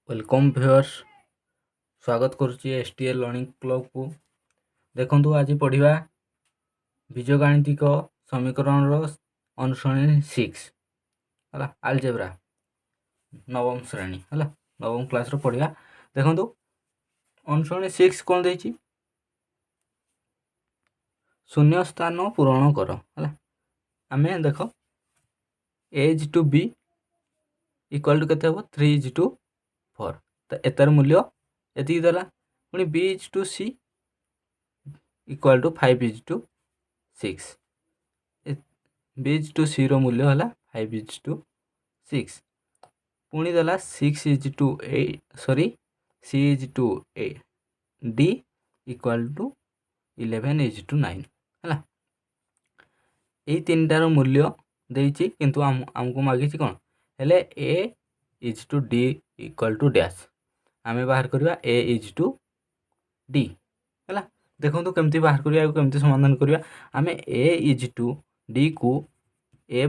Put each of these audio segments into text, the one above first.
Welcome viewers, स्वागत करुच्ची STL learning club को। देखु आज पढ़ा बीजगाणितिक समीकरण अनुश्रेणी 6 है आलजेब्रा नवम श्रेणी है नवम क्लास पढ़ा। देखु अनुश्रेणी 6 कौन देती शून्य स्थान पूरण कर है। आम देख as to B equal to K 3:4 तो एतार मूल्य एति देला पुणी B is to C equal to 5:6 B is to C रो मूल्य है 5:6 पुणी देला 6:8 C is to D equal to 11:9 है। यही तीन टार मूल्य देती किंतु आमको मागी कौन हेले A is to D equal to dash आम बाहर करवा ए इज टू डी है। देखो केमती बाहर करवा केमती समाधान करवा आम ए इज टू डी को ए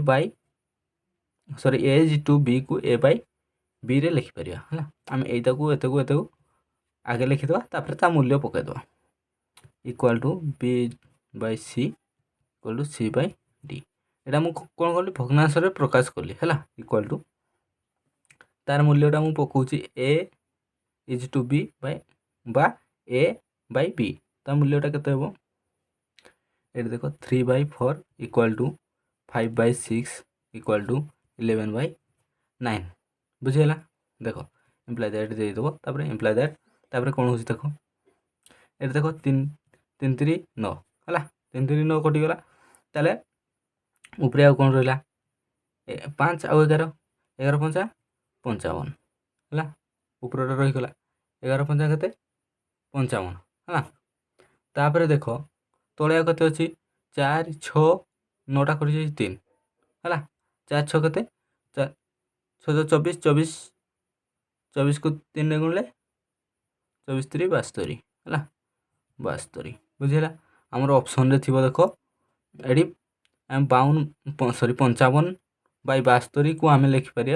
इज टू बी को ए बाय बी रे लिखिपर है। आम एटा को एत को आगे लिखिदे तापर ता मूल्य पकईदे equal to B by C equal to C by D एटा मु कौन कली भग्नांश प्रकाश कली है इक्वाल टू तार मूल्यटा मु पकाउची ए इज टू बी बाय बा ए बाय बी ता मूल्यटा केते हेबो ये देखो 3/4 इक्वाल टू 5/6 इक्वाल टू 11/9 बुझेगा। देखो इम्प्लाय दैट दे देबो तापर इम्प्लाय दैट तापर कौन होची देखो ये देखो 3 3 3 9 है 3 3 9 कटिगला ताले उपरे आ कौन रहा 5 आउ 11 11 5 55 है ऊपर रहीगला 11 5 के 55 है। तापर देख तले के अच्छी 4 6 9टा कर 3 है 4 6 के 6 24 24 24 को 3 गुणले 24 3 72 है 72 बुझेगा। आमर ऑप्शन रे थी देख ये 55/72 को आम लिखिपर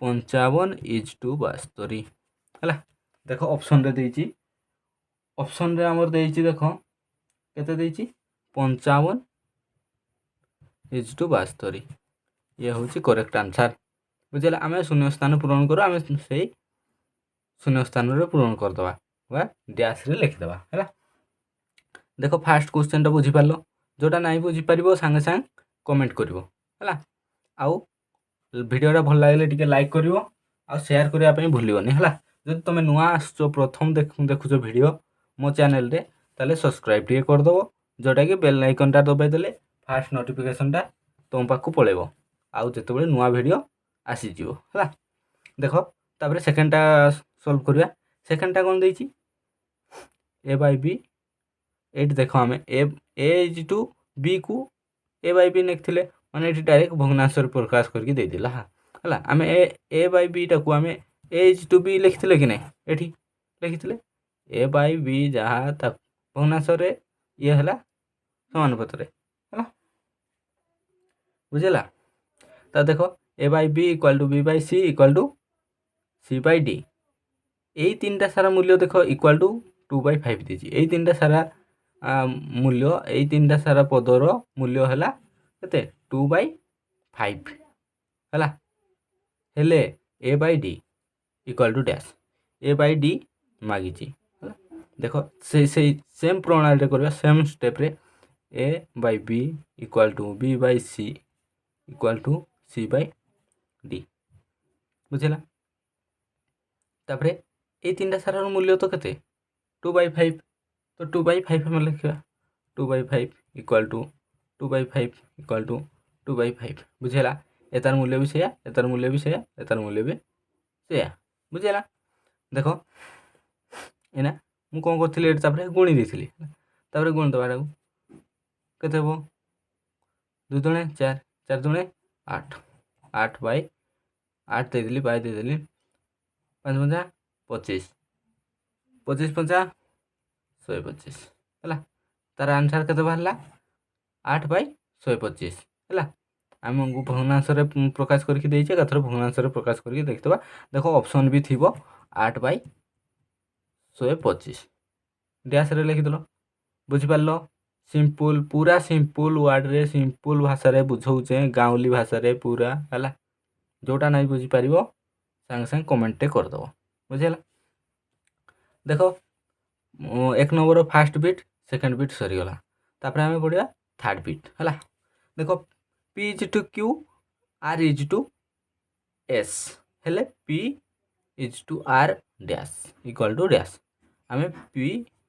55:72 है। देख ऑप्शन रे देची ऑप्शन रे आमर देची देख केते देची 55:72 ये हूँ करेक्ट आंसर बुझेगा। आम शून्य स्थान पूरण करूँ आम से शून्य स्थान रे पूरण करदे डैश रे लिखिदे है। देख फास्ट क्वेश्चन टा बुझीपार जोटा नहीं बुझीपार सांगे सांग कमेंट कर आउ वीडियोटा भल लगे टे लाइक कर शेयर करने भूलनी है। जब तुम नुआ आस प्रथम देखुच वीडियो मो चैनल रे ताले सब्सक्राइब टे करदेव जोटा कि बेल आइकनटा दबाईदेले फास्ट नोटिफिकेशनटा तुम पाक पलैब आउ जो नुआ वीडियो आसीज है। देख तापर सेकेंडटा सल्व करवा सेकेंडटा कौन देती ए बाय बी ये देख आम ए इज टू बी को ए बाय बी लिखिले माने ये डायरेक्ट भग्नांश प्रकाश करके देदेला है। आम ए बाय बी टाक आम ए इज टू बी लिखिले कि नहीं ये लिखिले ए बाय बी जहाँ भग्नांश ये है समानुपात है बुझेगा। तो देख A by B equal to B by C equal to C by D यही तीन टा सारा मूल्य देख इक्वाल टू 2/5 दीजिए यही तीन टा सारा मूल्य यही तीन टा सारा पदर मूल्य है के 2/5 है हेले A by D equal to dash A by D मागिची देख से सेम प्रणाली करवा सेम स्टेप रे A by B equal to B by C equal to C by D बुझेगा। तापर ये तीन टा सारा मूल्य तो के 2/5 तो 2/5 हम लिखा 2/5 इक्वाल टू 2/5 इक्वाल टू 2/5 बुझेगा। एतार मूल्य भी सैया एतार मूल्य भी सैया एतार मूल्य भी सैया बुझेगा। देख एना मु कौन करी गुणी दी गुणी दबाटा के 2 दुणे 4 4 दुणे 8 8/8 देदेली बाय देदेली 5 5 25 25 5 125 है तार आंसर के बाहर 8/125 है। आमको भग्नांश प्रकाश करके भग्नांश प्रकाश करके देखा देख ऑप्शन भी थी 8/125 ଡ୍ୟାସ୍ରେ ଲେଖିଦେଲ। ବୁଝିପାରିଲ? ସିମ୍ପୁଲ୍, ପୁରା ସିମ୍ପୁଲ୍ ୱାର୍ଡ଼ରେ ସିମ୍ପୁଲ୍ ଭାଷାରେ ବୁଝଉଛେ, ଗାଉଁଲି ଭାଷାରେ ପୁରା ହେଲା। ଯେଉଁଟା ନାଇଁ ବୁଝିପାରିବ ସାଙ୍ଗେ ସାଙ୍ଗେ କମେଣ୍ଟଟେ କରିଦେବ। ବୁଝିହେଲା? ଦେଖ 1 number first bit, second bit ସରିଗଲା। ତାପରେ ଆମେ ପଢ଼ିବା ଥାର୍ଡ଼ ବିଟ୍ ହେଲା। ଦେଖ P is to Q, R is to S ହେଲେ P is to R dash equal to dash. ଆମେ P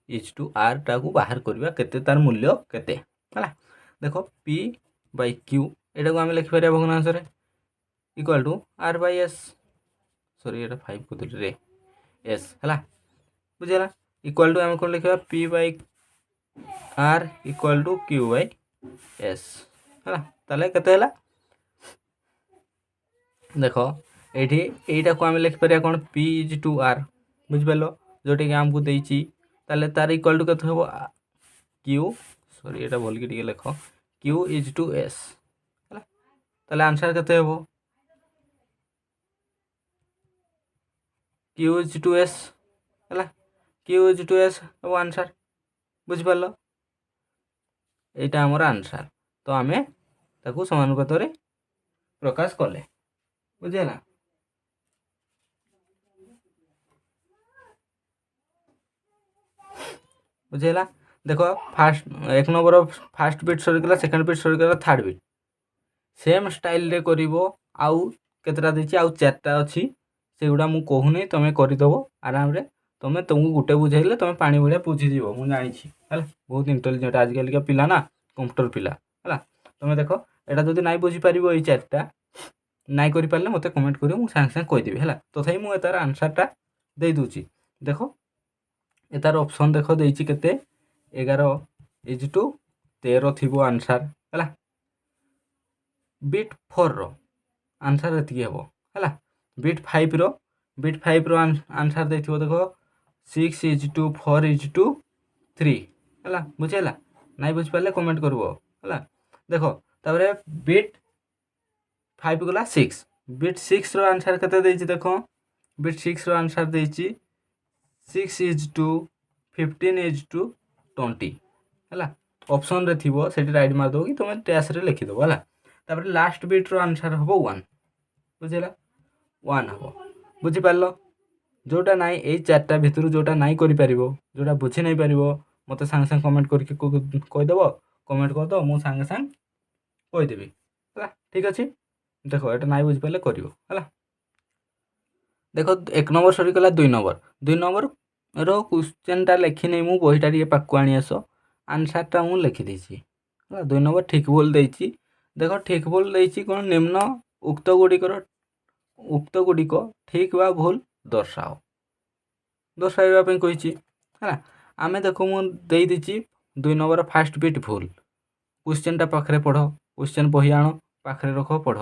ଇଜ୍ ଟୁ R ଟାକୁ ବାହାର କରିବା, କେତେ ତାର ମୂଲ୍ୟ କେତେ ହେଲା। ଦେଖ P/Q ଏଟାକୁ ଆମେ ଲେଖିପାରିବା ଭଗ୍ନାଂଶରେ ଇକ୍ୱାଲ୍ ଟୁ R/S, ସରି ଏଇଟା 5 କରିଦେଲି ରେ, S ହେଲା। ବୁଝିହେଲା? ଇକ୍ୱାଲ୍ ଟୁ ଆମେ କ'ଣ ଲେଖିବା P/R ଇକ୍ୱାଲ୍ ଟୁ Q/S ହେଲା। ତାହେଲେ କେତେ ହେଲା? ଦେଖ ଏଇଠି ଏଇଟାକୁ ଆମେ ଲେଖିପାରିବା କ'ଣ P ଇଜ୍ ଟୁ R, ବୁଝିପାରିଲ? ଯେଉଁଟାକି ଆମକୁ ଦେଇଛି, ତାହେଲେ ତାର ଇକ୍ୱାଲ୍ ଟୁ କେତେ ହେବ Q, ସରି ଏଇଟା ଭଲକି ଟିକେ ଲେଖ, Q ଇଜ୍ ଟୁ S ହେଲା। ତାହେଲେ ଆନ୍ସର୍ କେତେ ହେବ? Q ଇଜ୍ ଟୁ S ହେଲା। Q ଇଜ୍ ଟୁ S ହେବ ଆନ୍ସର୍। ବୁଝିପାରିଲ? ଏଇଟା ଆମର ଆନ୍ସର୍। ତ ଆମେ ତାକୁ ସମାନୁପାତରେ ପ୍ରକାଶ କଲେ। ବୁଝିହେଲା? ବୁଝିହେଲା? ଦେଖ 1 ନମ୍ବର ଫାର୍ଷ୍ଟ ବିଟ୍ ସରିଗଲା, ସେକେଣ୍ଡ ବିଟ୍ ସରିଗଲା, ଥାର୍ଡ଼ ବିଟ୍ ସେମ୍ ଷ୍ଟାଇଲ୍ରେ କରିବ। ଆଉ କେତେଟା ଦେଇଛି, ଆଉ 4ଟା ଅଛି, ସେଗୁଡ଼ା ମୁଁ କହୁନି, ତୁମେ କରିଦେବ ଆରାମରେ। ତୁମକୁ ଗୋଟେ ବୁଝେଇଲେ ତୁମେ ପାଣି ଭଳିଆ ବୁଝିଯିବ, ମୁଁ ଜାଣିଛି ହେଲା। ବହୁତ ଇଣ୍ଟେଲିଜେଣ୍ଟ ଆଜିକାଲିକା ପିଲା ନା, କମ୍ପ୍ୟୁଟର ପିଲା ହେଲା। ତୁମେ ଦେଖ ଏଇଟା ଯଦି ନାଇଁ ବୁଝିପାରିବ, ଏଇ 4ଟା ନାଇଁ କରିପାରିଲେ ମୋତେ କମେଣ୍ଟ କରିବ, ମୁଁ ସାଙ୍ଗେ ସାଙ୍ଗେ କହିଦେବି ହେଲା। ତଥାପି ମୁଁ ଏତାର ଆନ୍ସର୍ଟା ଦେଇଦେଉଛି। ଦେଖ ଏତାର ଅପସନ୍ ଦେଖ ଦେଇଛି କେତେ, 11 ଇଜ୍ ଟୁ 13 ଥିବ ଆନ୍ସର୍ ହେଲା। ବିଟ୍ 4ର ଆନ୍ସର୍ ଏତିକି ହେବ ହେଲା। ବିଟ୍ 5ର ଆନ୍ସର୍ ଦେଇଥିବ ଦେଖ 6 ଇଜ୍ ଟୁ 4 ଇଜ୍ ଟୁ 3 ହେଲା। ବୁଝିହେଲା? ନାଇଁ ବୁଝିପାରିଲେ କମେଣ୍ଟ କରିବ ହେଲା। ଦେଖ ତାପରେ ବିଟ୍ 5 ଗଲା 6, ବିଟ୍ 6ର ଆନ୍ସର୍ କେତେ ଦେଇଛି ଦେଖ। ବିଟ୍ 6ର ଆନ୍ସର୍ ଦେଇଛି 6 ଇଜ୍ ଟୁ 15 ଇଜ୍ ଟୁ 20 ହେଲା। ଅପସନ୍ରେ ଥିବ, ସେଠି ରାଇଟ୍ ମାରିଦେବ କି ତୁମେ ଡ୍ୟାସ୍ରେ ଲେଖିଦେବ ହେଲା। ତାପରେ ଲାଷ୍ଟ ବିଟ୍ର ଆନ୍ସର୍ ହେବ 1। ବୁଝିହେଲା? 1 ହେବ। ବୁଝିପାରିଲ? ଯେଉଁଟା ନାଇଁ, ଏଇ 4ଟା ଭିତରୁ ଯେଉଁଟା ନାଇଁ କରିପାରିବ, ଯେଉଁଟା ବୁଝି ନେଇ ପାରିବ, ମୋତେ ସାଙ୍ଗେ ସାଙ୍ଗେ କମେଣ୍ଟ କରିକି କହିଦେବ। କମେଣ୍ଟ କରିଦେବ, ମୁଁ ସାଙ୍ଗେ ସାଙ୍ଗେ କହିଦେବି ହେଲା। ଠିକ୍ ଅଛି? ଦେଖ ଏଇଟା ନାଇଁ ବୁଝିପାରିଲେ କରିବ ହେଲା। ଦେଖ 1 ନମ୍ବର ସରିଗଲା, 2 ନମ୍ବରର କ୍ୱେଶ୍ଚନ୍ଟା ଲେଖିନେଇ, ମୁଁ ବହିଟା ଟିକେ ପାଖକୁ ଆଣି ଆସ। ଆନ୍ସର୍ଟା ମୁଁ ଲେଖିଦେଇଛି ହେଲା। 2 ନମ୍ବର ଠିକ୍ ଭୁଲ ଦେଇଛି। ଦେଖ ଠିକ୍ ଭୁଲ ଦେଇଛି କ'ଣ, ନିମ୍ନ ଉକ୍ତ ଗୁଡ଼ିକ ଠିକ୍ ବା ଭୁଲ ଦର୍ଶାଇବା ପାଇଁ କହିଛି ହେଲା। ଆମେ ଦେଖ ମୁଁ ଦେଇଦେଇଛି 2 ନମ୍ବର ଫାର୍ଷ୍ଟ ବିଟ୍ ଭୁଲ। କ୍ୱେଶ୍ଚନ୍ଟା ପାଖରେ ପଢ଼, କ୍ୱେଶ୍ଚନ୍ ବହି ଆଣ, ପାଖରେ ରଖ, ପଢ଼।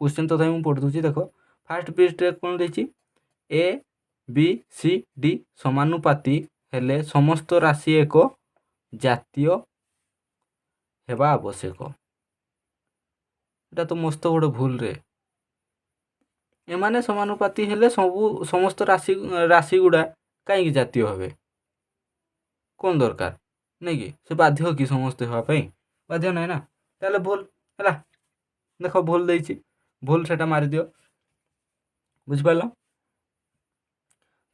କ୍ୱେଶ୍ଚନ୍ ତଥାପି ମୁଁ ପଢ଼ି ଦେଉଛି। ଦେଖ ଫାର୍ଷ୍ଟ ବିଟ୍ରେ କ'ଣ ଦେଇଛି, ABCD ସମାନୁପାତି ହେଲେ ସମସ୍ତ ରାଶି ଏକ ଜାତୀୟ ହେବା ଆବଶ୍ୟକ। ଏଇଟା ତ ମସ୍ତ ବଡ଼ ଭୁଲରେ। ଏମାନେ ସମାନୁପାତି ହେଲେ ସମସ୍ତ ରାଶି ଗୁଡ଼ା କାହିଁକି ଜାତୀୟ ହେବେ? କ'ଣ ଦରକାର ନାଇଁ କି? ସେ ବାଧ୍ୟ କି ସମସ୍ତେ ହେବା ପାଇଁ? ବାଧ୍ୟ ନାହିଁ ନା। ତାହେଲେ ଭୁଲ ହେଲା। ଦେଖ ଭୁଲ ଦେଇଛି, ଭୁଲ ସେଟା ମାରିଦିଅ। ବୁଝିପାରିଲ?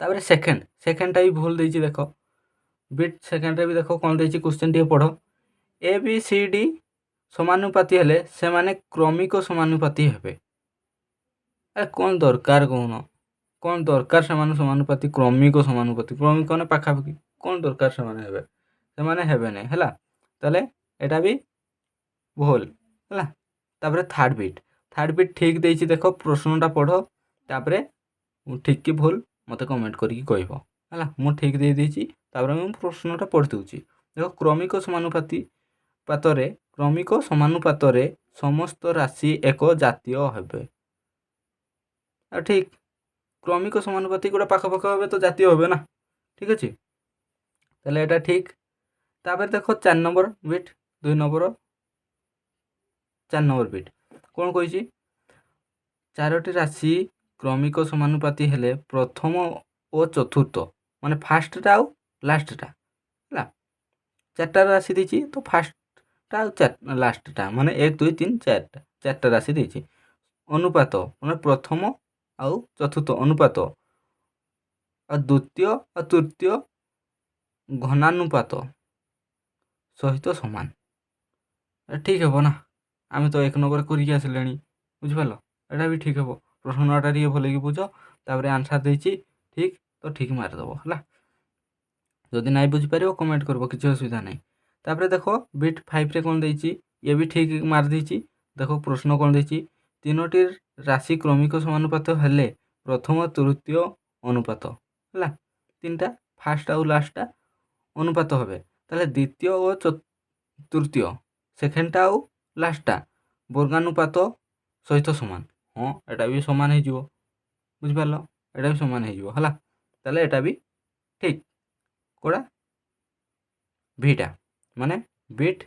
ତାପରେ ସେକେଣ୍ଡଟା ବି ଭୁଲ ଦେଇଛି। ଦେଖ ବିଟ୍ ସେକେଣ୍ଡରେ ବି ଦେଖ କ'ଣ ଦେଇଛି, କ୍ୱେଶ୍ଚନ୍ ଟିକେ ପଢ଼। ABCD ସମାନୁପାତି ହେଲେ ସେମାନେ କ୍ରମିକ ସମାନୁପାତି ହେବେ। ଆରେ କ'ଣ ଦରକାର କହୁନ? କ'ଣ ଦରକାର ସେମାନେ ସମାନୁପାତି, କ୍ରମିକ ମାନେ ପାଖାପାଖି, କ'ଣ ଦରକାର ସେମାନେ ହେବେ? ସେମାନେ ହେବେ ନାହିଁ ହେଲା। ତାହେଲେ ଏଇଟା ବି ଭୁଲ ହେଲା। ତାପରେ ଥାର୍ଡ଼ ବିଟ୍ ଠିକ୍ ଦେଇଛି। ଦେଖ ପ୍ରଶ୍ନଟା ପଢ଼, ତାପରେ ଠିକ୍ କି ଭୁଲ ମୋତେ କମେଣ୍ଟ କରିକି କହିବ ହେଲା। ମୁଁ ଠିକ୍ ଦେଇଦେଇଛି, ତାପରେ ମୁଁ ପ୍ରଶ୍ନଟା ପଢ଼ି ଦେଉଛି। ଦେଖ କ୍ରମିକ ସମାନୁପାତରେ ସମସ୍ତ ରାଶି ଏକ ଜାତୀୟ ହେବେ। ଆଉ ଠିକ୍, କ୍ରମିକ ସମାନୁପାତି ଗୋଟେ ପାଖାପାଖି ହେବେ ତ ଜାତୀୟ ହେବେ ନା। ଠିକ୍ ଅଛି? ତାହେଲେ ଏଇଟା ଠିକ୍। ତାପରେ ଦେଖ 4 number bit, 2 number 4 number bit କ'ଣ କହିଛି, 4ଟି ରାଶି କ୍ରମିକ ସମାନୁପାତି ହେଲେ ପ୍ରଥମ ଓ ଚତୁର୍ଥ ମାନେ ଫାର୍ଷ୍ଟଟା ଆଉ ଲାଷ୍ଟଟା ହେଲା। ଚାରିଟା ରାଶି ଦେଇଛି ତ ଫାର୍ଷ୍ଟଟା ଆଉ ଲାଷ୍ଟଟା ମାନେ 1 2 3 4ଟା ଚାରିଟା ରାଶି ଦେଇଛି। ଅନୁପାତ ମାନେ ପ୍ରଥମ ଆଉ ଚତୁର୍ଥ ଅନୁପାତ ଆଉ ଦ୍ୱିତୀୟ ଆଉ ତୃତୀୟ ଘନାନୁପାତ ସହିତ ସମାନ। ଠିକ୍ ହେବ ନା? ଆମେ ତ 1 ନମ୍ବର କରିକି ଆସିଲେଣି, ବୁଝିପାରିଲ? ଏଇଟା ବି ଠିକ୍ ହେବ। ପ୍ରଶ୍ନଟା ଟିକେ ଭଲକି ବୁଝ, ତାପରେ ଆନ୍ସର୍ ଦେଇଛି ଠିକ୍ ତ ଠିକ୍ ମାରିଦେବ ହେଲା। ଯଦି ନାଇଁ ବୁଝିପାରିବ କମେଣ୍ଟ କରିବ, କିଛି ଅସୁବିଧା ନାହିଁ। ତାପରେ ଦେଖ ବିଟ୍ 5ରେ କ'ଣ ଦେଇଛି, ଇଏ ବି ଠିକ୍ ମାରିଦେଇଛି। ଦେଖ ପ୍ରଶ୍ନ କ'ଣ ଦେଇଛି, 3ଟି ରାଶି କ୍ରମିକ ସମାନୁପାତ ହେଲେ ପ୍ରଥମ ତୃତୀୟ ଅନୁପାତ ହେଲା। 3ଟା ଫାର୍ଷ୍ଟ ଆଉ ଲାଷ୍ଟଟା ଅନୁପାତ ହେବେ, ତାହେଲେ ଦ୍ୱିତୀୟ ଓ ତୃତୀୟ ସେକେଣ୍ଡଟା ଆଉ ଲାଷ୍ଟଟା ବର୍ଗାନୁପାତ ସହିତ ସମାନ। ହଁ ଏଇଟା ବି ସମାନ ହେଇଯିବ, ବୁଝିପାରିଲ? ଏଇଟା ବି ସମାନ ହେଇଯିବ ହେଲା। ତାହେଲେ ଏଇଟା ବି ଠିକ୍। କୋଉଟା? ଭିଟା ମାନେ ବିଟ୍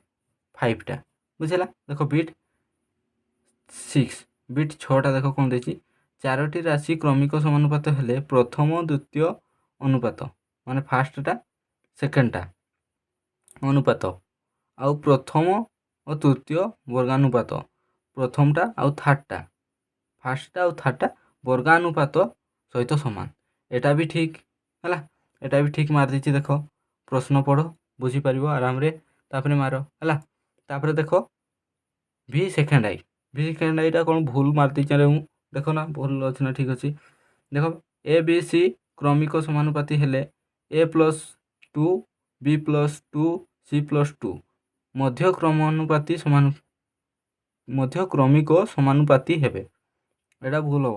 5ଟା, ବୁଝିଲା? ଦେଖ ବିଟ୍ 6 ବିଟ୍ 6ଟା ଦେଖ କ'ଣ ଦେଇଛି, 4ଟି ରାଶି କ୍ରମିକ ସମାନୁପାତ ହେଲେ ପ୍ରଥମ ଦ୍ୱିତୀୟ ଅନୁପାତ ମାନେ ଫାର୍ଷ୍ଟଟା ସେକେଣ୍ଡଟା ଅନୁପାତ ଆଉ ପ୍ରଥମ ଓ ତୃତୀୟ ବର୍ଗାନୁପାତ ପ୍ରଥମଟା ଆଉ ଥାର୍ଡ଼ଟା ଫାର୍ଷ୍ଟଟା ଆଉ ଥାର୍ଡ଼ଟା ବର୍ଗାନୁପାତ ସହିତ ସମାନ। ଏଇଟା ବି ଠିକ୍ ହେଲା। ଏଇଟା ବି ଠିକ୍ ମାରିଦେଇଛି। ଦେଖ ପ୍ରଶ୍ନ ପଢ଼, ବୁଝିପାରିବ ଆରାମରେ, ତାପରେ ମାର ହେଲା। ତାପରେ ଦେଖ ଭି ସେକେଣ୍ଡ ଆଇଟା କ'ଣ ଭୁଲ ମାରିଦେଇଛି ରେ ମୁଁ। ଦେଖ ନା ଭୁଲ ଅଛି ନା ଠିକ୍ ଅଛି। ଦେଖ ଏ ବି ସି କ୍ରମିକ ସମାନୁପାତି ହେଲେ A+2 B+2 C+2 ମଧ୍ୟ କ୍ରମିକ ସମାନୁପାତି ହେବେ। ଏଇଟା ଭୁଲ ହେବ।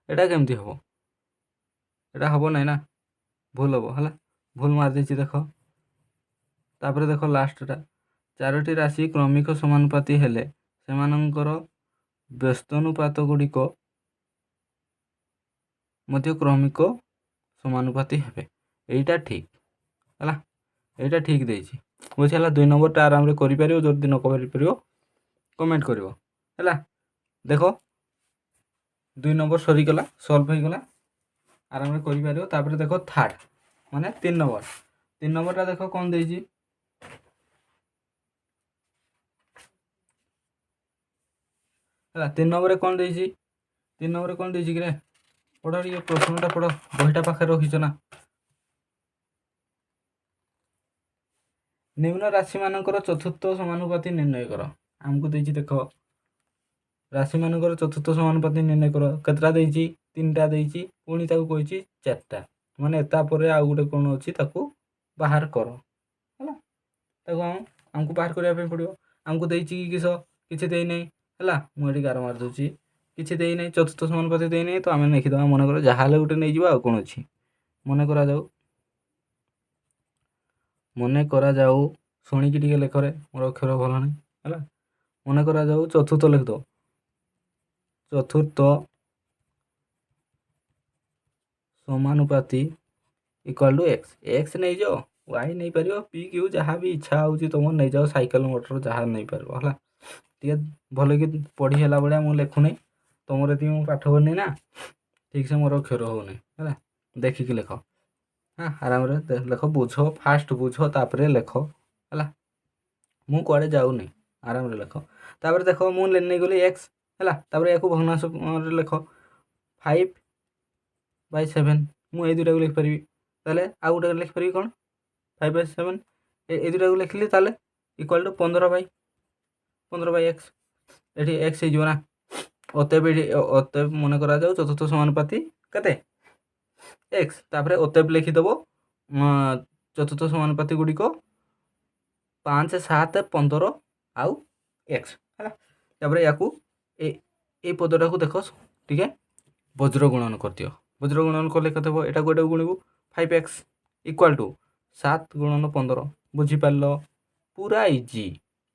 ଏଇଟା କେମିତି ହେବ? ଏଇଟା ହେବ ନାହିଁ ନା, ଭୁଲ ହେବ ହେଲା। ଭୁଲ ମାରିଦେଇଛି ଦେଖ। ତାପରେ ଦେଖ ଲାଷ୍ଟଟା, 4ଟି ରାଶି କ୍ରମିକ ସମାନୁପାତି ହେଲେ ସେମାନଙ୍କର ବ୍ୟସ୍ତାନୁପାତ ଗୁଡ଼ିକ ମଧ୍ୟ କ୍ରମିକ ସମାନୁପାତି ହେବେ। ଏଇଟା ଠିକ୍ ହେଲା। ଏଇଟା ଠିକ୍ ଦେଇଛି, ବୁଝିହେଲା? 2 ନମ୍ବରଟା ଆରାମରେ କରିପାରିବ। ଯଦି ନ କରିପାରିବ କମେଣ୍ଟ କରିବ ହେଲା। ଦେଖ 2 ନମ୍ବର ସରିଗଲା, ସଲ୍ଭ ହେଇଗଲା, ଆରାମରେ କରିପାରିବ। ତାପରେ ଦେଖ ଥାର୍ଡ଼ ମାନେ 3 ନମ୍ବର। 3 ନମ୍ବରଟା ଦେଖ କ'ଣ ଦେଇଛି, ହେଲା। 3 ନମ୍ବରରେ କ'ଣ ଦେଇଛି, 3 ନମ୍ବରରେ କ'ଣ ଦେଇଛି କିରେ? ପଢ଼ ଟିକେ ପ୍ରଶ୍ନଟା ପଢ଼, ବହିଟା ପାଖରେ ରଖିଛ ନା। ନିମ୍ନ ରାଶିମାନଙ୍କର ଚତୁର୍ଥ ସମାନୁପାତି ନିର୍ଣ୍ଣୟ କର। ଆମକୁ ଦେଇଛି ଦେଖ ରାଶିମାନଙ୍କର ଚତୁର୍ଥ ସମାନୁପାତି ନିର୍ଣ୍ଣୟ କର। କେତେଟା ଦେଇଛି? 3ଟା ଦେଇଛି। ପୁଣି ତାକୁ କହିଛି 4ଟା, ମାନେ ତାପରେ ଆଉ ଗୋଟେ କ'ଣ ଅଛି ତାକୁ ବାହାର କର ହେଲା। ତାକୁ ଆମକୁ ବାହାର କରିବା ପାଇଁ ପଡ଼ିବ। ଆମକୁ ଦେଇଛି କି କିସ? କିଛି ଦେଇନାହିଁ ହେଲା। ମୁଁ ଏଠି ଗାର ମାରି ଦେଉଛି, କିଛି ଦେଇନାହିଁ, ଚତୁର୍ଥ ସମାନୁପାତି ଦେଇନାହିଁ। ତ ଆମେ ଲେଖିଦେବା, ମନେକର ଯାହା ହେଲେ ଗୋଟେ ନେଇଯିବା, ଆଉ କ'ଣ ଅଛି। ମନେ କରାଯାଉ ଶୁଣିକି ଟିକେ ଲେଖରେ, ମୋର ଅକ୍ଷର ଭଲ ନାହିଁ ହେଲା। ମନେ କରାଯାଉ ଚତୁର୍ଥ ଲେଖିଦେବ। ଚତୁର୍ଥ ସମାନୁପାତି ଇକ୍ୱାଲ୍ ଟୁ ଏକ୍ସ ନେଇଯାଅ, ୱାଇ ନେଇପାରିବ, ପି କ୍ୟୁ ଯାହା ବି ଇଚ୍ଛା ହେଉଛି ତୁମର ନେଇଯାଅ, ସାଇକେଲ ମୋଟର ଯାହା ନେଇପାରିବ ହେଲା। ଟିକେ ଭଲକି ପଢ଼ି ହେଲା ଭଳିଆ ମୁଁ ଲେଖୁନି, ତୁମର ଏତିକି ମୁଁ ପାଠ ପଢ଼ିନି ନା, ଠିକ୍ସେ ମୋର ଅକ୍ଷର ହେଉନି ହେଲା। ଦେଖିକି ଲେଖ ହଁ, ଆରାମରେ ଲେଖ, ବୁଝ, ଫାଷ୍ଟ ବୁଝ ତାପରେ ଲେଖ ହେଲା। ମୁଁ କୁଆଡ଼େ ଯାଉନି, ଆରାମରେ ଲେଖ। ତାପରେ ଦେଖ ମୁଁ ନେଇଗଲି ଏକ୍ସ ହେଲା। ତାପରେ ୟାକୁ ଭଗ୍ନାଂଶରେ ଲେଖ, 5/7। ମୁଁ ଏଇ ଦୁଇଟାକୁ ଲେଖିପାରିବି। ତାହେଲେ ଆଉ ଗୋଟେ ଲେଖିପାରିବି କ'ଣ, 5/7। এই দুটাକୁ ଲେଖିଲି, ତାହେଲେ ଇକ୍ୱାଲ୍ ଟୁ 15/x। ଏଠି ଏକ୍ସ ହେଇଯିବ ନା। ଅତଏବ ମନେ କରାଯାଉ ଚତୁର୍ଥ ସମାନୁପାତି କେତେ? ଏକ୍ସ। ତାପରେ ଅତଏବ ଲେଖିଦେବ ଚତୁର୍ଥ ସମାନୁପାତି ଗୁଡ଼ିକ 5 7 15 ଆଉ ଏକ୍ସ ହେଲା। ତାପରେ ୟାକୁ এই ପଦଟାକୁ ଦେଖ ଟିକେ ବଜ୍ର ଗୁଣନ କରିଦିଅ। ବଜ୍ର ଗୁଣନ କଲେ କେତେ ହେବ? ଏଟାକୁ ଏଟାକୁ ଗୁଣିବୁ, 5x ଇକ୍ୱାଲ୍ ଟୁ 7 ଗୁଣନ 15। ବୁଝିପାରିଲ? ପୁରା ଇଜି,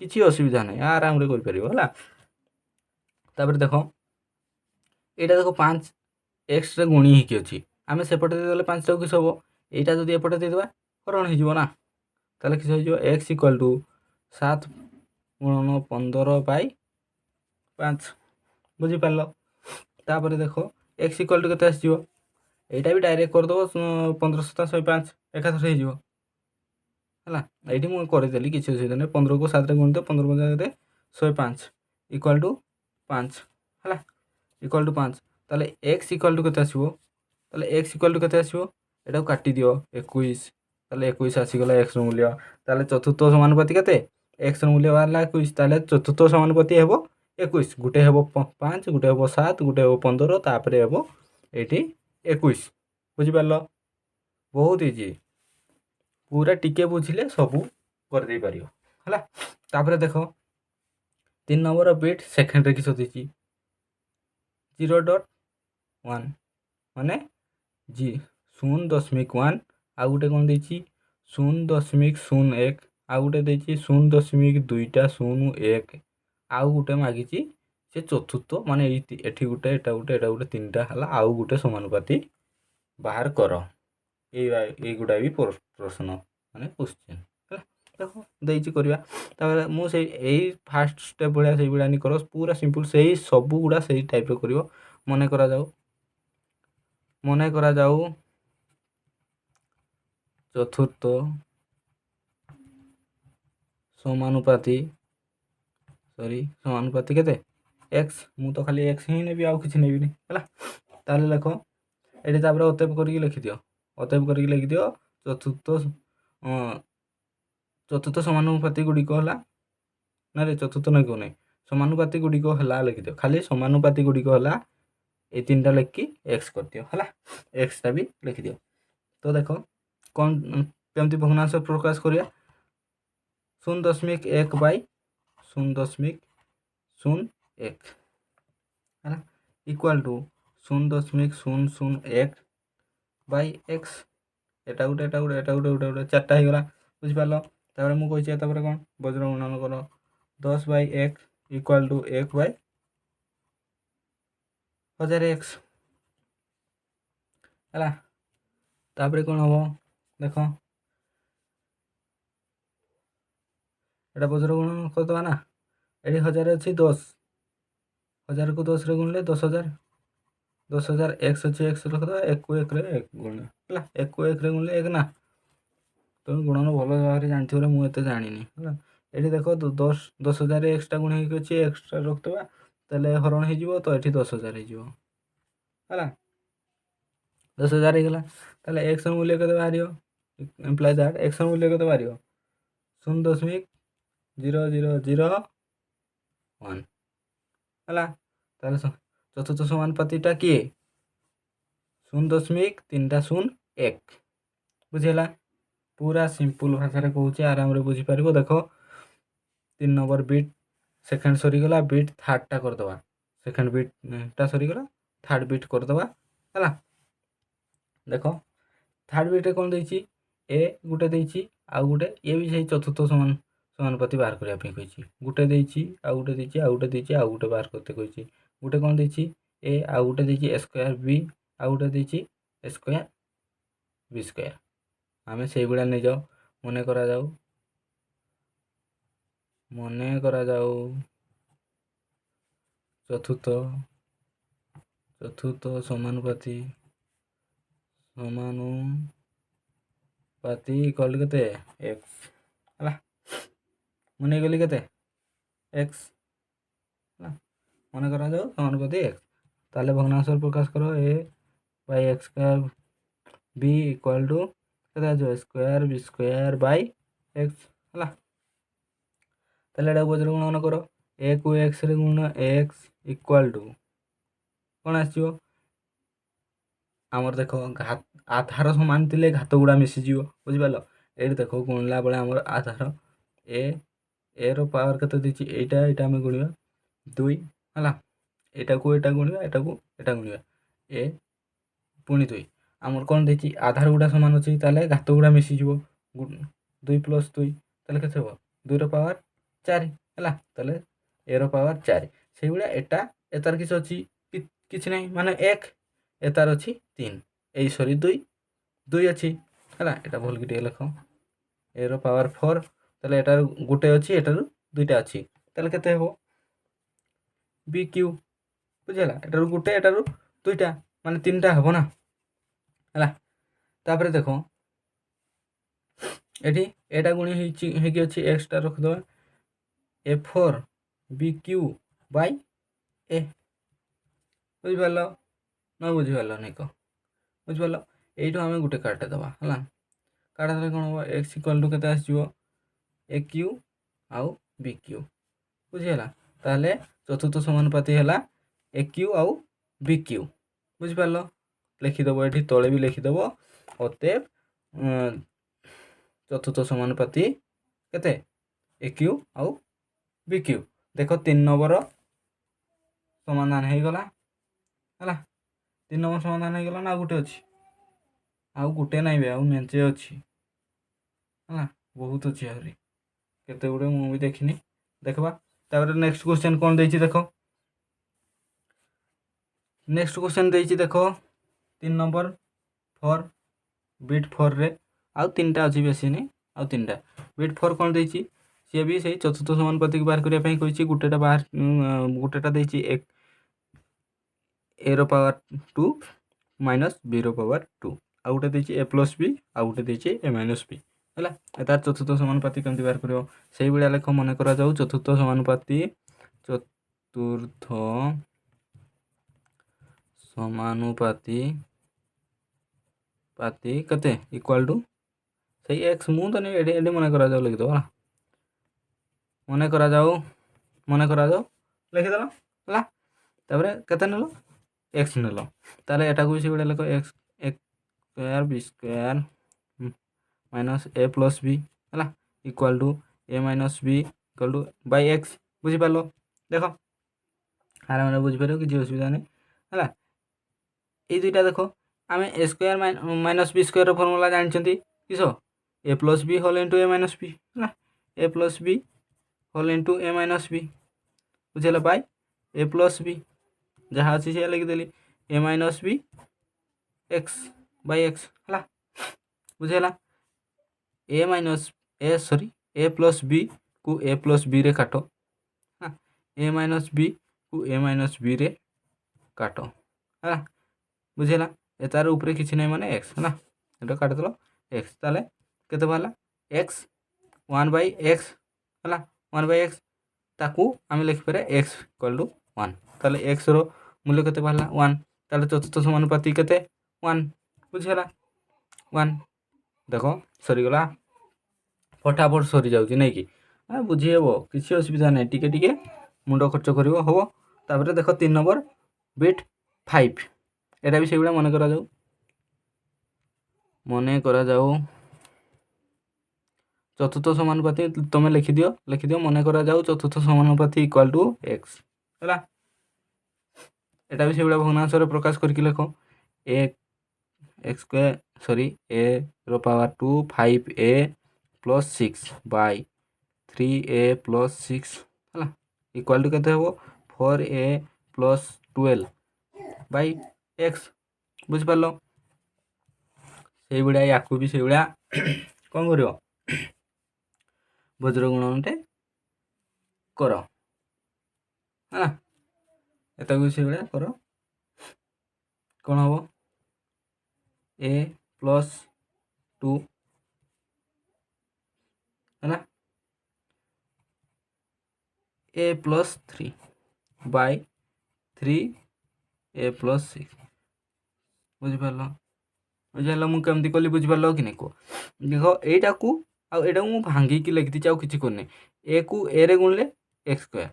କିଛି ଅସୁବିଧା ନାହିଁ, ଆରାମରେ କରିପାରିବ ହେଲା। ତାପରେ ଦେଖ ଏଇଟା ଦେଖ 5xରେ ଗୁଣି ହେଇକି ଅଛି, ଆମେ ସେପଟେ ଦେଇଦେଲେ 5ଟାକୁ କିସ ହେବ? এইটা ଯଦି ଏପଟେ ଦେଇଦେବା ହରଣ ହେଇଯିବ ନା। ତାହେଲେ କିସ ହେଇଯିବ? x equal to 7 ଗୁଣନ 15/5। ବୁଝିପାରିଲ? ତାପରେ ଦେଖ एक्स इक्वाल टू केते आसीଯିव एटा भी डायरेक्ट करदेव 15 7 105 एकाथरे हो ये मुझे करदेली किसी असुविधा नहीं 15 को 7 गुणित 15 जगह 105 इक्वाल टू 5 है इक्वाल टू 5 ताले एक्स इक्वाल टू केते आसीबो ताले एक्स इक्वाल टू केते आसीबो एटा काटी दियो 21 ताले 21 आसीगला एक्स रो मूल्य ताले चतुर्थ समानुपाती केते एक्स रो मूल्य बाहरला 21 ताले चतुर्थ समानुपाती हेबो 21 गुटे हेबो 5 गुटे हेबो 7 गुटे हेबो 15 तापरे हेबो एटी 21 बुझि पारलो बहुत इजी पूरा टिके बुझिले सबू कर दे पारियो हला तापरे देखो 3 नंबर बिट सेकंड रे किस देछि 0.1 माने जी 0.1 आ गुटे कोन देछि 0.01 आ गुटे देछि 0.201 आ गुटे मागिछि से चतुर्थ माने एठी गुटे एटा गुटे एटा गुटे तीनटा हला आ गुटे समानुपाती बाहर कर ए गुडा भी प्रश्न माने क्वेश्चन देखो देछि करबा तापर मु से एई फर्स्ट स्टेप भलिया से गुडा नि करो पूरा सिंपल सेही सब गुडा सेही टाइप रो करियो मने करा जाऊ चतुर्थ समानुपाती समानुपाती केते एक्स मु तो खाली एक्स ही नेबी आउ किछि नेबी नि हला ताले लेखो एठी तापर अतएव करके लिखि दियो चतुर्थ समानुपाती गुडी को हला ना रे चतुर्थ नै को नै समानुपाती गुडी को हला लिखि दियो खाली समानुपाती गुडी को हला ए तीनटा लिखि एक्स कर दियो हला एक्स ता भी लिखि दियो तो देखो कोन केमती भग्नांश प्रकाश करिया 0.1 बाय 0.01 हला इक्वल टू 0.001 बाय एक्स एटा गुटे चारटा हो गला बुझि पारलो तापर मु कहिछि तापर कोन वज्र गुणन करो 10 by 1 equal to 1 by 1000 x हला तापर कोन हो देखो एटा वज्र गुणन कर दवा ना एडी 1000 अछि 10 1000 को 10 रे गुणले 10000 10000 एक्स अछि एक्स रख दवा 1 को 1 रे 1 गुण हला 1 को 1 रे गुणले 1 ना तो गुणन भल भाव जानथि रे मु एते जानिनी हला एठी देखो 10000 एक्स्ट्रा गुण हे अछि एक्स्ट्रा रख दवा तले हरण हे जिवो तो एठी 10000 हे जिवो हला 10000 हे गेला तले x मूल्य कते बाहरियो इंप्लाई दैट x मूल्य कते बाहरियो 0.0001 हला ताले चतुर्थ समानुपातीटा किए 0.301 बुझेला पूरा सिंपल भाषा रे कहूचे आराम रे बुझी पारिबो देखो 3 नंबर बिट सेकंड सरी गला बिट थर्ड टा कर दवा सेकंड बिट टा सरी गला थर्ड बिट कर दवा हला देखो थर्ड बिट रे कोन देछि ए गुटे देछि आ गुटे ए भी सही चतुर्थ समानुपाती बाहर करिया पे कहिछि गुटे देछि आ गुटे देछि आ गुटे देछि आ गुटे बाहर करते कहिछि गुटे कोन देछि ए आ गुटे देछि स्क्वायर बी आ गुटे देछि स्क्वायर बी स्क्वायर आमे सेही गुडा नै जाओ मने करा जाओ चतुर्थ समानुपाती इक्वल केते x हला मने गली केते x हला मने करा जाओ समानुपाती x ताले भग्नांश प्रकाश करो a by x square b equal to केते जो square b square by x हला ताले एटा वज्र गुणन करो a को x रे गुण x इक्वल टू कोन आछियो आमर देखो आधार समान थिले घात गुडा मिसि जिवो बुझि पालो एठी देखो गुणला बळे आमर आधार a रो पावर केते दिछि एटा हम गुणिबा 2 हला एटा को गुणिबा एटा गुणिबा a पुनी 2 आमर कोन दिछि आधार गुडा समान अछि ताले घात गुडा मिसि जिवो 2 + 2 ताले केते हो 2 रो पावर 4 हला ताले a रो पावर 4 सेही गुडा एटा एतार किछ अछि किछ नै माने 1 एतार अछि 3 ए सॉरी 2 अछि हला एटा भल कि लिखो a रो पावर 4 ताले एटार गुटे अछि एटार दुइटा अछि ताले केते हो b क्यूब बुझला एटार गुटे एटार दुइटा माने 3टा हम ना है। तापर देख ये एटा गुणी होगी अच्छी एक्सट्रा रखिद A4BQ/A बुझिपार न बुझिपार नहीं कह बुझिपार यू आम गोटे काटे दबा है काटा देले कौन हम एक्स इक्वाल टू के AQ आउ BQ बुझीगला ताहले चतुर्थ समानुपाती है AQ आउ BQ बुझिपार लिखिदेव ये तले भी लिखिदेव अतएव चतुर्थ समानुपाती केते AQ आउ BQ देख 3 नंबर समाधान हो गला है 3 नंबर समाधान हो गला ना गोटे अच्छी आउ गोटे नाई आउ मेंचे अच्छी है बहुत अच्छी आहरी केते गुड़े मुझे देखनी देखा तापर नेक्स्ट क्वेश्चन कौन देख नेक्स्ट क्वेश्चन देख 3 नंबर 4 बिट 4 रे आउ 3टा अच्छी बेसी नहीं आउ 3टा बिट 4 कौन देती सी भी से चतुर्थ समानुपाती को बाहर करने कही गोटेटा बाहर गोटेटा देती एक ए रो पावर 2 माइनस बी रो पावर 2 आउ गोटे देती A प्लस बी आउ गोटे देती A माइनस बी है तार चतुर्थ समानुपाती कमी बाहर कर से भाया लेख मन करा जाऊ चतुर्थ समानुपाती पाती कते इक्वाल टू सही एक्स मु तो नहीं एडी मन करा जाऊ लिखिद मन करा जाऊ लिखिदेल है तापर केते नेल एक्स नेल ताले एटा को भी से लिख X square B square minus A plus B है equal to A minus B equal to by X बुझिपार देख आराम बुझिपार किसी असुविधा नहीं है ये दुईटा देख आम A square minus B square formula जानते किस A plus B whole into A minus B है A plus B whole into A minus B बुझेगा बाय A प्लस बी जहाँ अच्छी से लिखिदेली A minus B X by X है बुझेगा A minus A plus B को A plus B रे काट A माइनस बी को A माइनस बी रे काट है बुझेगा ए तार ऊपर किसी नहीं माने एक्स है ये काटिदेल एक्स ताले केते बाहला एक्स 1/x है 1/x ताकू आम लिखिपर एक्स इक्वल टू 1 ताले एक्स रो मूल्य केते बाहला 1 ताले चतुर्थ समानुपाती केते 1 बुझेगा 1 देख सरीगला फटाफट सरी जाऊँगी नहीं कि बुझीहेब किसी असुविधा नहीं टिके मुंड खर्च कर हम तापर देख 3 नंबर बिट 5 एटा भी से मन करा जाऊ चतुर्थ समानुपाती तुम लिखिदियो मन करा जाऊ चतुर्थ समानुपाती इक्वाल टू एक्स है एटा भी से भग्नांश प्रकाश करके लिख A रो power 2 5A plus 6 by 3A plus 6 है इक्वाल टू केते हम 4A प्लस 12 बाय एक्स बुझिपार से भाया या भी से भाया कौन कर वज्र गुणनटे कर है एत भी से भाया कर कौन हम A प्लस 2 है A plus 3 by 3A plus 6 बुझिपार बुझेगा मुझे कली बुझिपार कि नहीं कह देख यटा को आईटा को भांगिकी लिखी आउ कि करनी A को A रे गुणले एक्स स्क्वायर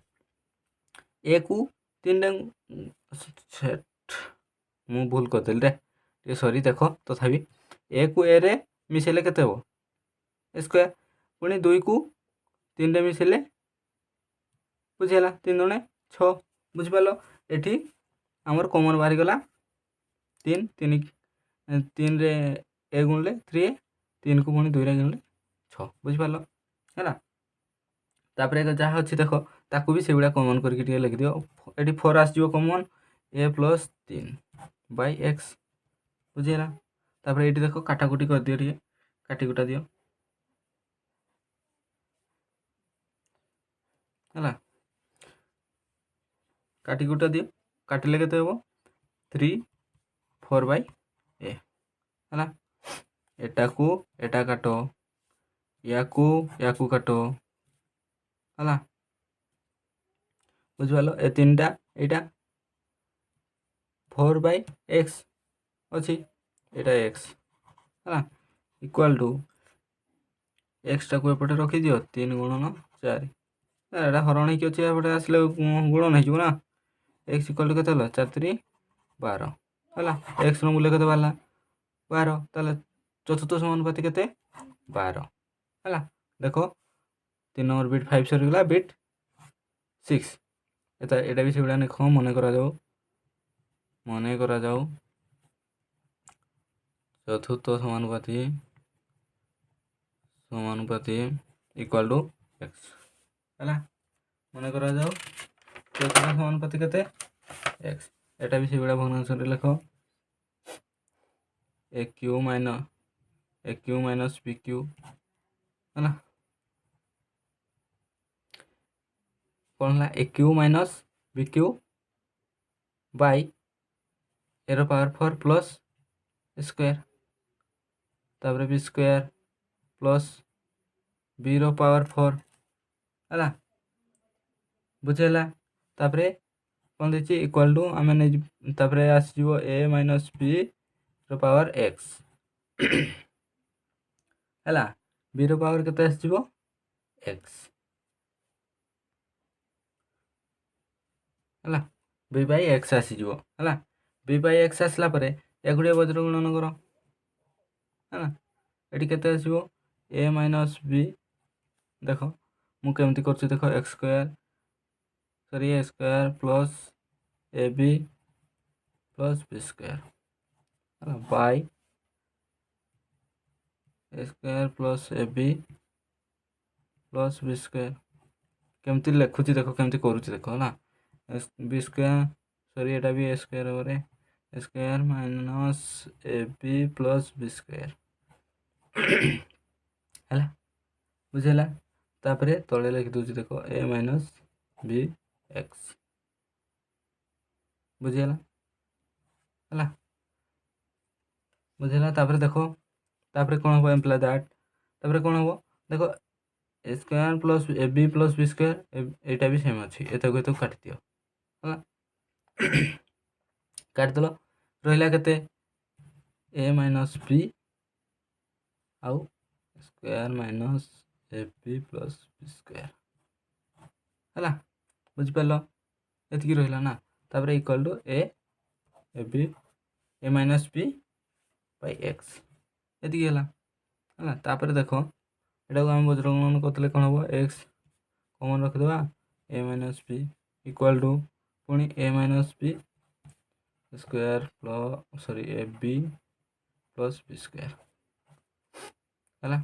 A को 3 मु भूल करदेली रे सरी देख तथापि A को A रे मिसेले केते हो स्क्वायर पुणी 2 को 3 रे मिसेले बुझेगा 3 दुणे 6 बुझिपार ये आमर कमन बाहरी गला 3 रे A गुणले 3A 3 को पुणी 2 रे गुणले 6 बुझिपार है तापर जहाँ अच्छी देख ताकू भी से भाया कमन करके लिखिदियो ये 4 आसो कमन A प्लस 3 बाय एक्स बुझेगा तापर ये देख काटाकुटी कर दियो टे काटिकुटा दियो है काटिकुटा दियो काटिले केते हम 3 4/a है एटा को एटा काट या काट है बुझिपाल ए 3टा यहाँ 4/x अच्छी एटा x है इक्वाल टू एक्स टाक एपटे रखी दियो 3 गुणन 4 एटा हरण की अच्छे एपटे आसले गुणन हो एक्स इक्वाल टू के 4 3 12 है एक्स मूल्य के बाहर 12 ताले चतुर्थ समानुपाती के 12 है देख 3 नंबर बिट 5 सरीगला बिट 6 एटा भी से लिख मन करा जाऊ चतुर्थ समानुपाती इक्वाल टू एक्स है मन करा जाऊ चतुर्थ समानुपाती के एक्स एटा भी से भग्नांश लिख A cube minus B cube है कौन है A cube minus B cube by एर पावर 4 प्लस स्क्वायर तापर बी स्क्वायर प्लस बी रो पावर 4 है बुझेगा तापर कौन देखिए इक्वाल टू आम नहीं आसो ए माइनस बी रो पावर एक्स है बी रो पावर के एक्स है बी बाई एक्स आसीज है बी बाई एक्स आसला या गुड़िया वज्र गुणन कर ये के आसो ए माइनस बी देख मुझे कर देख x square sorry a square plus A B plus B square by a square plus A B plus B square केमती लिखुची देख केमती करुच्ची देख है बी स्क्वायर सॉरी एटा भी A square A square minus A B plus B square है बुझेगा तापर तले लिखी दूसरी देख ए माइनस बी एक्स बुझेगा है बुझेगा तापर देख तापर कौन हम एम्प्लॉय दैट तापर कौन हम देख A square plus A B plus B square एटा भी सेम अच्छी एत काट दियो है काटिदेल रहा के ए माइनस बी आउ square minus A B plus B square है बुझिपार ये रहा ना तापर equal to A B A minus b by x ये है तापर देख यहाँ को आम वज्रगणन करते कौन हम एक्स कमन रखिदेवा A minus B equal to पुणी A minus B square plus sorry A B plus B square है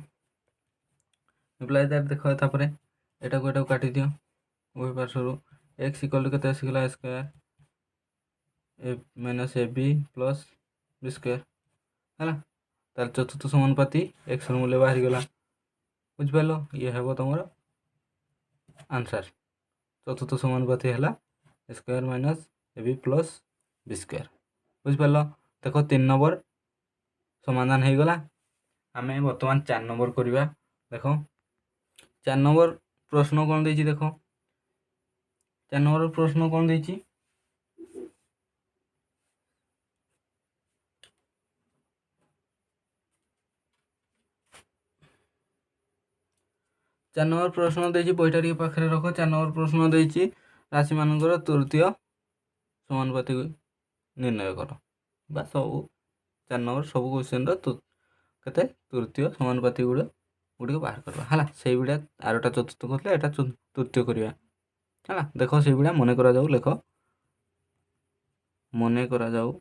एप्लाई दैट देख तापर एटा को काटी दियो उभय पार्श्व एक्स इक्वल टू के आसगला square A minus A B plus B square है तार चतुर्थ समानुपाती एक्स मूल्य बाहरी गला बुझिपार ये हे तुम आंसर चतुर्थ समानुपाती है square minus A B plus B square बुझिपार देख 3 नंबर समाधान हो गला आम बर्तमान 4 नंबर करवा देख 4 नंबर प्रश्न कौन देख 4 नंबर प्रश्न कौन दे 4 नंबर प्रश्न देती बईटा टे पाखे रख 4 नंबर प्रश्न देती राशि मानकर तृतीय समानुपाती निर्णय कर सब 4 नंबर सब क्वेश्चन के तृतीय समानुपाती गुड़िक बाहर करवा है से भाया आरटा चतुर्थ कर यहाँ तृतीय करवा है देख से भाया मन करा जाऊ लेख मन करा जाऊ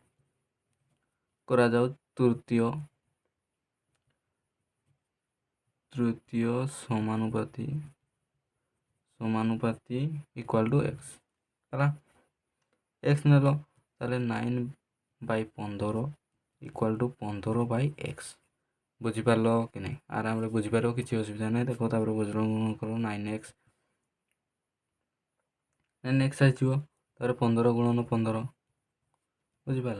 तृतीय तृतीय समानुपाती इक्वाल टू एक्स है एक्स नेल ताले 9/15 इक्वाल टू 15/x बुझीपार कि नहीं आराम बुझीपार किसी असुविधा नहीं देख तापर वज्रगुणन कर 9x 9x आसो 15 गुणन 15 बुझीपार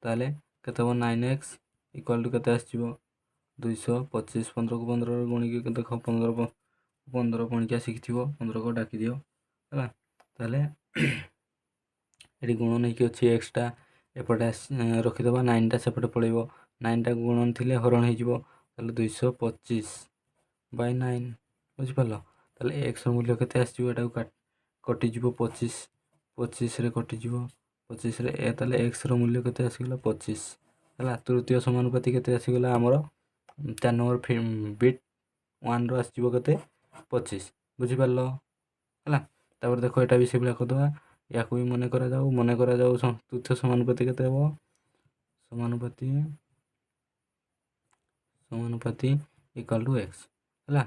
ताले केते हो 9x इक्वल टू केते आसीबो 225 15 को 15 गुणिक देख 15 15 पणिका शिखिथिबो 15 को डाकी दियो हला ताले एटी गुण नहीं कि अच्छी एक्सटा एपटे रखिदेवा 9टा सेपटे पड़ेबो 9टा गुणन थिले हरण हो 225 बाय 9 बुझिपाल ताले एक्स मूल्य केते आसीबो एटा कटिଯିब 25 25 रे कटिजिब 25 रे ताले एक्स रो मूल्य केते आसीगला 25 हला तृतीय समानुपाती केते आसीगला हमर 4 नंबर बिट 1 रो आसीबो केते 25 बुझिपाल हला तापर देखो एटा भी सेबला करदवा या भी मन करा जाऊ तृतीय समानुपाती केते हो समानुपाती इक्वल टू एक्स हला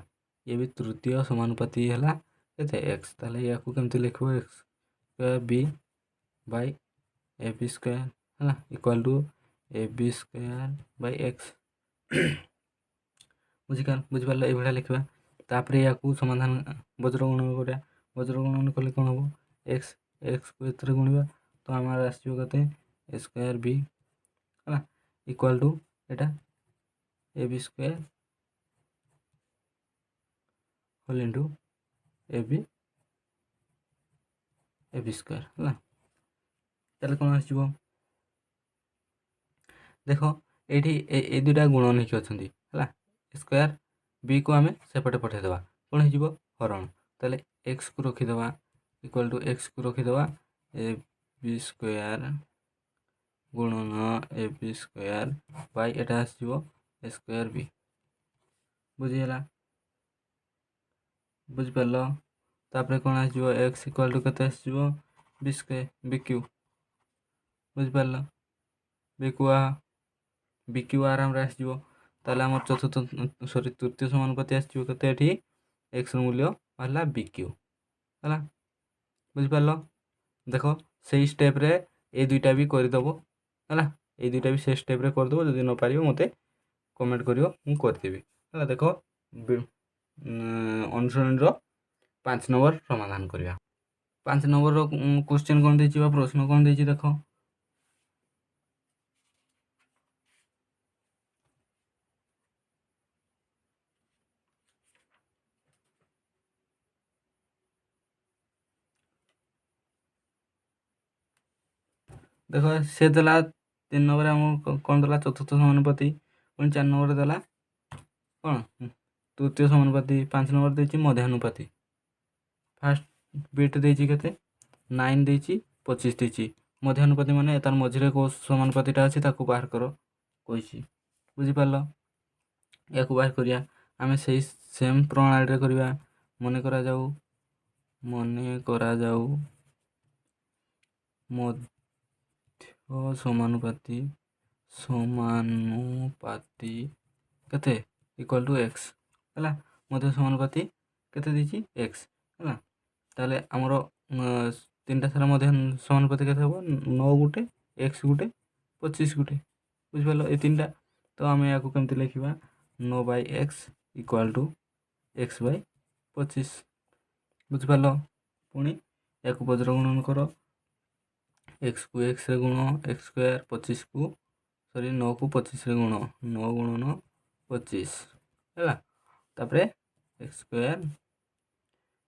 ये भी तृतीय समानुपाती हला केते एक्स ताले या को केमति लिखबो X square B by A B square हला equal to A B square by X बुझिपाल ए भला लिखबा तापर या को समाधान वज्र गुणन करिया वज्र गुणन कले कोन हो एक्स एक्स को इतरे गुणिबा तो हमारा आसीबो कते स्क्वायर बी हला इक्वल टू एटा A B square whole into A B square हला ताले कोन आसीबो देखो एठी ए दुटा गुणन हिक अछंती हला स्क्वायर बी को हमें सेपटे पठे देबा कोन हिजिबो हरण ताले एक्स को रखि देबा इक्वल टू एक्स को रखि देबा ए बी स्क्वायर गुणन ए बी स्क्वायर बाय एटा आसीबो स्क्वायर बी बुझिला बुझि पालो तापर कोन आसीबो एक्स इक्वल टू केते आसीबो बी स्क्वायर बी क्यू बुझि पालो बी क्यू आराम रे आसीबो ताले हमर चतुर्थ सॉरी तृतीय समानुपाती आसीबो केते एठी एक्स मूल्य हला बी क्यू हला बुझि पालो देखो सही स्टेप रे ए दुईटा भी कर दबो हला ए दुईटा भी से स्टेप रे कर दबो जदी न पारिबो मते कमेंट करियो मु कर देबी हला देखो अनुसरण रो 5 नंबर समाधान करिया 5 नंबर रो क्वेश्चन कोन देछि बा प्रश्न कोन देछि देखो देखो से देला 3 नंबर हम कोन देला चतुर्थ समानुपाती पुनी 4 नंबर देला कोन तृतीय समानुपाती 5 नंबर देछि मध्यानुपाती फर्स्ट बिट देछि केते 9 देछि 25 देछि मध्यानुपाती माने तार मझिरे को समानुपातीटा अछि ताको बाहर करो कहिछि बुझि पालो या को बाहर करिया हमें सही सेम प्रणाली रे करिया मने करा जाऊ मध्य समानुपाती केते इक्वल टू एक्स हला मध्य समानुपाती केते दिछि एक्स हला ताले हमरो तीनटा सारा मध्य समानुपाती केते हो 9 गुटे एक्स गुटे 25 गुटे बुझ पालो ए तीनटा तो हमें या को केमति लिखिबा 9 by X equal to X by 25 बुझ पालो पुनी या को वज्र गुणन करो एक्स को एक्स रे गुण एक्स स्क्वायर 25 को सॉरी 9 को 25 रे गुण 9 गुणन 25 हैला तापरे एक्स स्क्वायर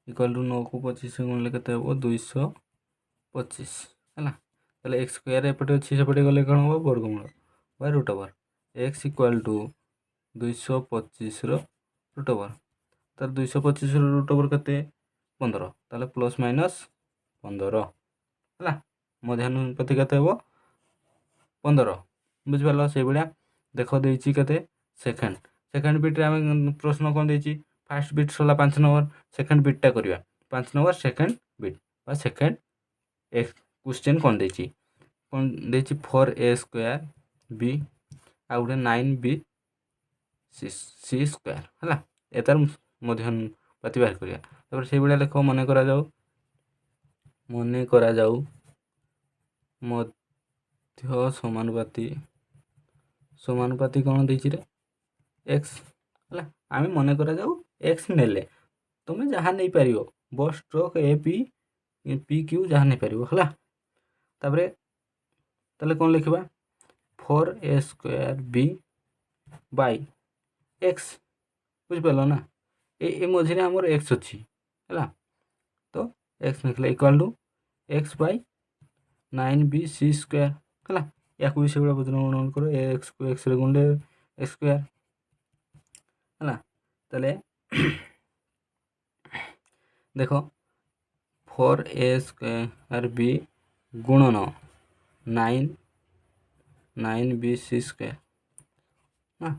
इक्वल टू 9 को 25 रे गुणले केते हो 225 हैला ताले एक्स स्क्वायर एपटे अछि सेपटे गले कोन हो वर्गमूल by root over X equal to 225 रो रूट ओवर तार 225 रो रूट ओवर केते 15 ताले प्लस माइनस 15 हैला मध्यानुपाती केते हो 15 बुझ पालो से बडा देखो देछि केते सेकंड बिट रे हम प्रश्न कोन देछि फर्स्ट बिट सला 5 नंबर सेकंड बिट टा करिया 5 नंबर सेकंड बिट बा सेकंड एक क्वेश्चन कोन देछि 4a स्क्वायर b आ उडे 9b c स्क्वायर हला एतार मध्यानुपाती बाहर करिया तबर से बडा लेखो मने करा जाऊ मध्य समानुपाती कोन देछि रे x हला आमी मने करा जाऊ x नेले तुमे जहा नै परियो बस स्ट्रोक ए पी क्यू जहा नै परियो हला ताबरे तले कोन लिखबा 4a² b बाय एक्स बुझिपार ना ये मझे आमर एक्स अच्छी है तो एक्स लिखला equal to X bye 9bc² है या भी से बदनाम कर एक्स को एक्स रे गुणले एक्स स्क्वायर है ताले देख 4a² गुणन 9bc² हाँ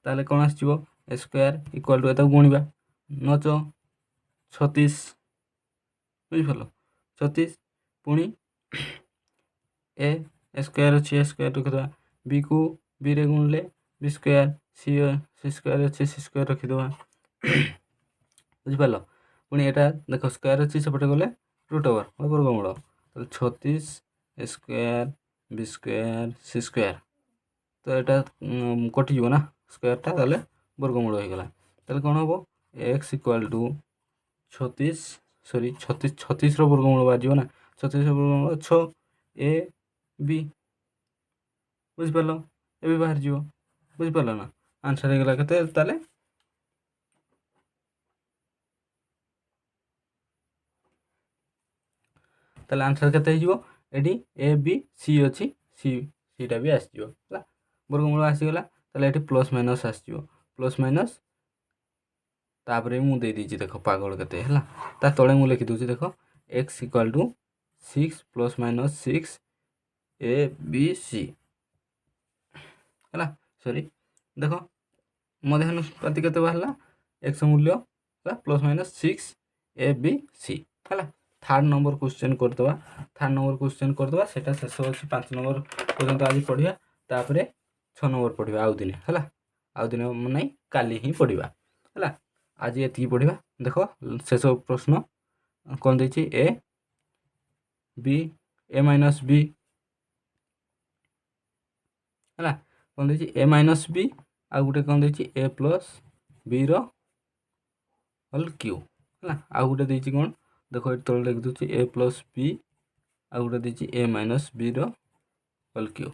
ताले कौन आसो ए स्क्वायर इक्वाल टू एता गुणवा 9 36 बुझिपार 36 पुणी ए स्क्वायर अच्छी ए स्क्वायर रखिदा बी को बी रे गुणले बी स्क्वायर सी स्क्वायर अच्छे सी स्क्वायर रखिदा बुझिपार पुणी एटा देख स्क्वायर अच्छी सेपटे गले रूट ओवर वर्गमूल तो 36 स्क्वायर बी स्क्वायर सी स्क्वायर तो यहाँ कटिज ना स्क्वायरटा ताले वर्गमूल हो गला ताले कौन हम एक्स इक्वाल टू 36 सॉरी 36 वर्गमूल बाहर ना 36 वर्गमूल 6 ए बी बुझिपार ए बाहर जीव बुझिपार ना आंसर हो गला केते ताले ताले आंसर केते हो एडी ए बी सी अच्छी सीटा भी आसो वर्गमूल आसीगला ताले एटी प्लस माइनस आसो प्लस माइनस तापर मुझे देती देख पागल के तले मुझे लिखी दूसरी देख X equal to 6 plus minus 6 A B C है सॉरी देख मध्यानुपाति के बाहर एक्स मूल्य plus minus 6 A B C है थर्ड नंबर क्वेश्चन करदे थर्ड नंबर क्वेश्चन करदे सेटा शेष अच्छी 5 नंबर पर्यंत आज पढ़ा तापर 6 नंबर पढ़ा आउ दिन है आउ दिन नहीं काली ही पढ़ा है आज ये पढ़ा देख शेष प्रश्न कौन दे A B A minus B है कौन दे ए माइनस बी आ गोटे कौन दे ए प्लस बी रोल क्यू है आउ गोटे देती कौन देख ये तले लिखि दूसरी ए प्लस बी आ गोटे देती ए माइनस बी रोल क्यू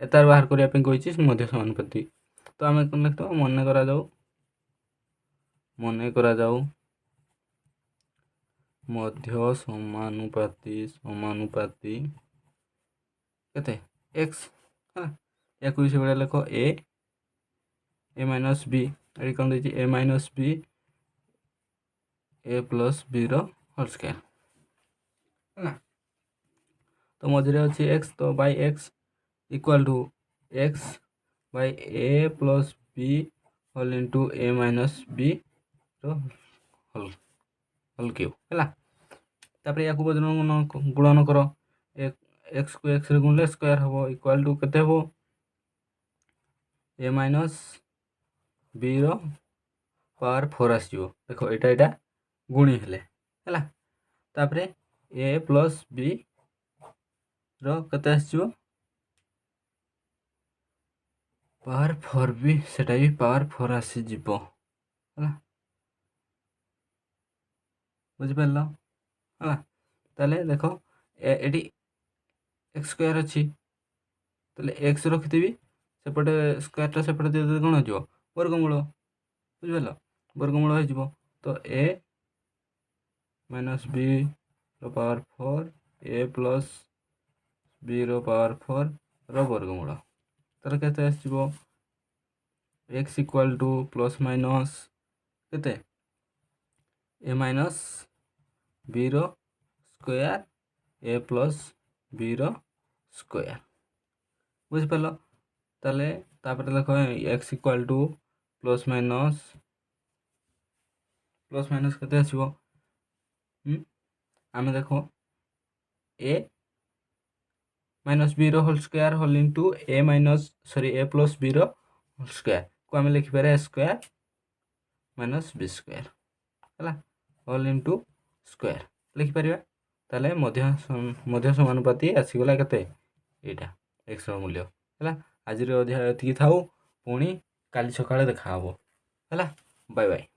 एतार बाहर करने कही मध्य समानुपाती तो आम कौन लिखा मन करा जाऊ मध्य समानुपाती केते एक्स है या कोई से बड़ा लिख ए माइनस बी ये कौन दे A minus B A plus B whole square है तो मझे अच्छी एक्स तो by X equal to X by A plus B whole into A minus B whole क्यू है तापर या गुणन कर एक्स को एक्स रे गुणले स्क्वायर हम इक्वाल टू केते हम ए माइनस बी पावर 4 आसो देख यहाँ गुणी हेले है तापर ए प्लस बी केते आसो पावर 4 भी सेटा भी पावर 4 आसीज है बुझिपार है ताले देख ये एक्स स्क्वायर अच्छी ताले एक्स रखिदेवी सेपटे स्क्वायरटा सेपटे दे कौन हो वर्गमूल बुझिपार वर्गमूल हो तो A minus B power 4 A plus B power 4 वर्गमूल तार के आसो X equal to plus minus K A minus B square A plus B square बुझिपार ताले तापर देख X equal to plus minus K आसो आम देख A minus B whole square whole into A minus sorry A plus B whole square को आम लिखिपार A square minus B square है होल इंटू स्क्वायर लिखिपर ताले मध्य समानुपाती आसीगला केते एटा एक्स मूल्य है आज अध्याय ये था पुणी काली सकाଳେ देखा है बाय बाय।